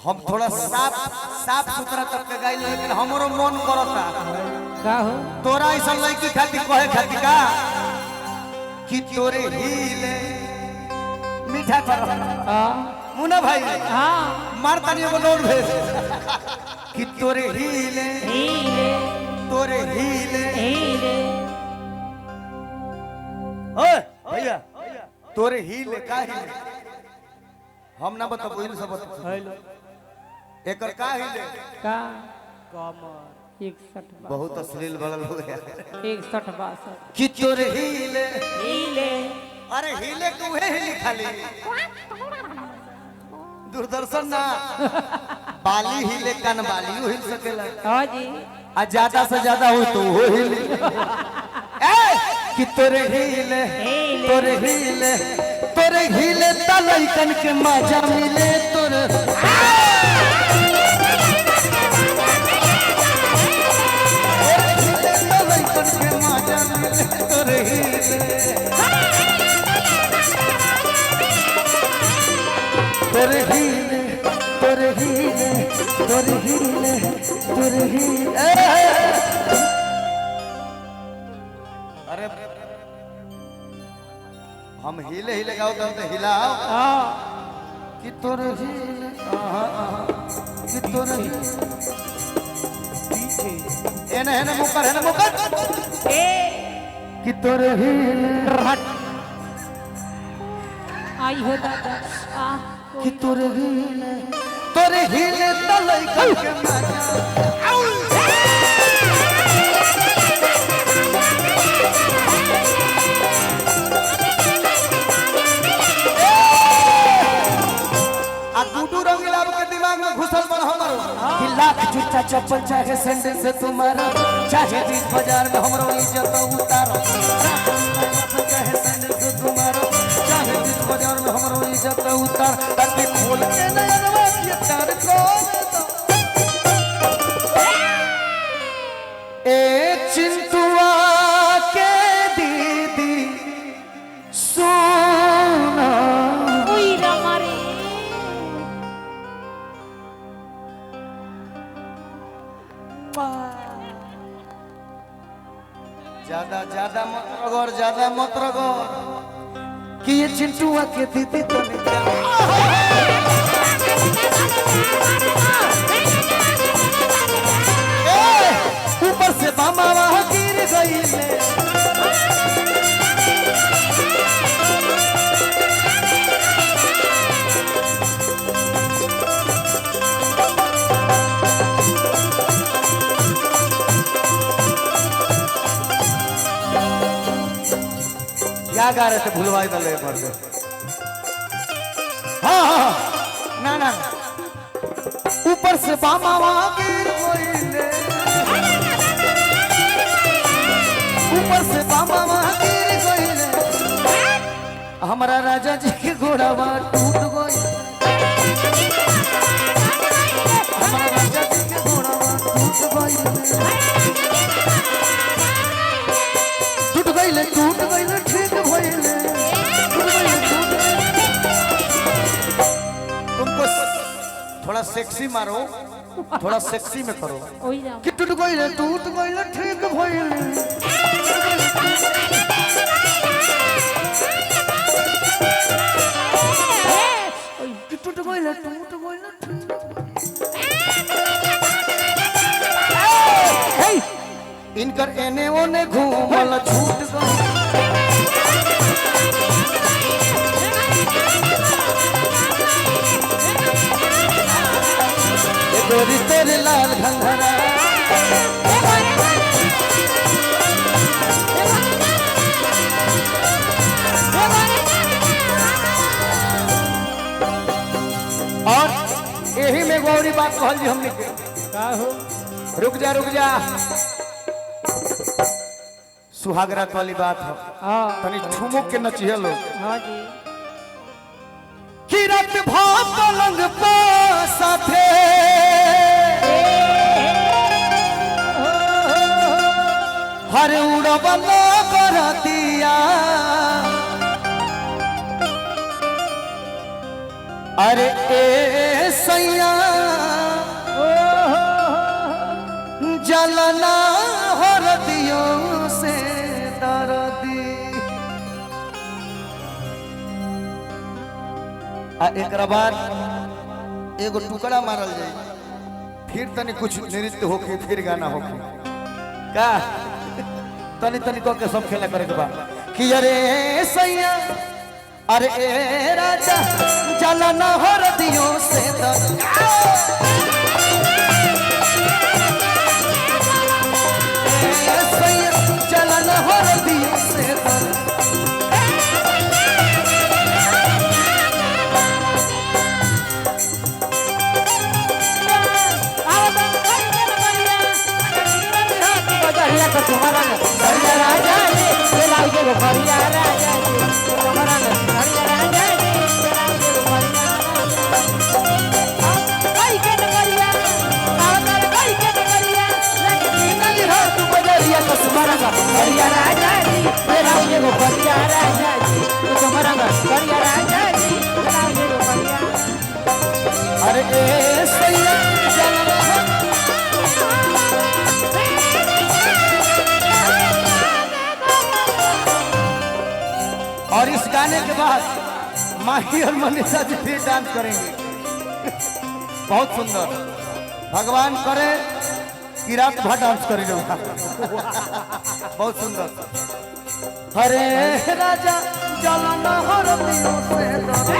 हम थोड़ा साफ साफ सुथरा तक के गाइल लेकिन हमरो मन करता का हो तोरा ऐसा लड़की खातिर कहे खातिर का कि तोरे हिले मीठा कर हां मुन्ना भाई हां मार तनी एगो नोट भेज कि तोरे हिले हीले तोरे हिले हीले ओए भैया तोरे हिले का हिले हम ना बताबो इन सब बता हेलो एकर का हिले का कमर 61 बहुत अश्लील बड़ल हो गया 61 62 कि तोरे हिले हीले अरे हिले तूहे हिले खाली दूरदर्शन ना बाली हिले कान बाली हिल सकेला हां जी आ ज्यादा से ज्यादा हो तो वो हिले ए कि तोरे हिले तोरे हिले तलैकन के मजा मिले तोरे तलैकन के मजा मिले तोरे हिले तोरे हिले तोरे हिले तोरे हिले तोरे हिले अरे हम हिले हिले गाओ तो हिलाओ हां कि तोरे हिले कि तोरे पीछे एने एने मुकर ए कि तोरे हिले हट आई हो दादा आ कि तोरे हिले तलैकन के मजा लाख जूता चप्पल चाहे सैंडल से तुम्हारा चाहे बीच बाजार में हमरो इज्जत उतारो चाहे सैंडल से तुम्हारा चाहे बीच बाजार में हमरो इज्जत उतार ताकि खोल के नयनवा के तार को ए चिंटुआ के दीदी सोना उइरा मारे ज्यादा मत रगड़ कि ये चिंटुआ के दीदी तो ऊपर से बामा वहां गिर गई क्या गा रहे थे भूलवाई दल पर हाँ ना ऊपर से बामा वहां गिर गईले ऊपर से बामा वहां गिर गईले हमारा राजा जी के घोड़ावा टूट गई हमारा राजा जी के घोड़ावा टूट गईले ठीक भइले तुमको थोड़ा सेक्सी मारो थोड़ा सेक्सी में करो ओइरा कि टूट गईले ठीक भइले कि टूट गईले इनकर एने ओने घूमल छूट गई गोरी तेरे लाल घंघरा और यही में गौरी बात कहल जी हमने के का हो रुक जा सुहागरात वाली बात है हां तनी ठुमुक के नचिए लोग हां जी किरत भाव पलंग पा साथे हर उड़बला कर दिया अरे ए सैया जलना हरदियों से दर्दी। एकरा बाद एगो टुकड़ा मारल जाए, फिर तनी कुछ नृत्य होके, फिर गाना होके का तनी तनी को के सब खेला करे के बा कि अरे सैया अरे ए राजा जलना हरदियों से दर्दी। जलना हरदियों से दर्दी। तुम्हारा राजा जी बेलाऊ के भरिया राजा जी तुम्हारा राजा जी बेलाऊ के भरिया भाई के भरिया आवतार भाई के भरिया लेकिन हो तू बजरिया तो तुम्हारा भरिया राजा जी बेलाऊ के भरिया राजा जी तुम्हारा भरिया राजा जी बेलाऊ के भरिया। अरे ए सैया जलना और इस गाने के बाद माही और मनीषा जी फिर डांस करेंगे। बहुत सुंदर, भगवान करे कि रात भर डांस करे जो बहुत सुंदर। हरे राजा जलना हरदियों से दर्दी।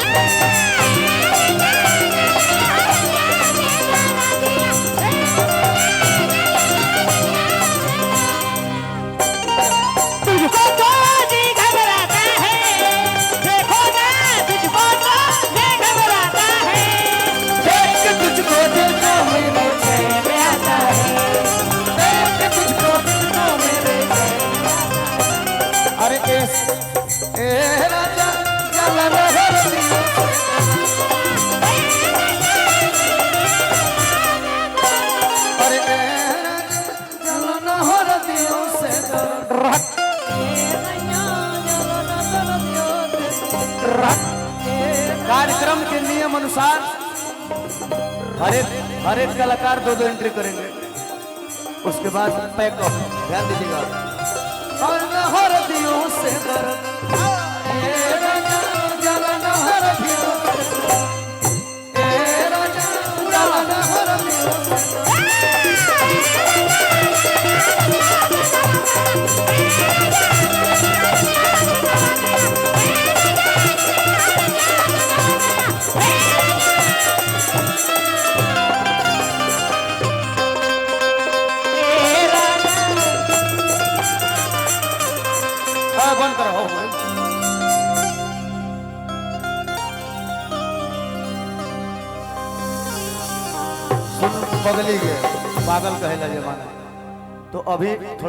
अरे ए राजा जलना हरदियों अरे ए राजा जलना हरदियों से कार्यक्रम के नियम अनुसार हर एक कलाकार दो एंट्री करेंगे, उसके बाद पैकअप। ध्यान दीजिएगा। हरदियों से जलना हरदियों जलना हरदियों बंद करो। सुन बगली के पागल कहेला जमाना, तो अभी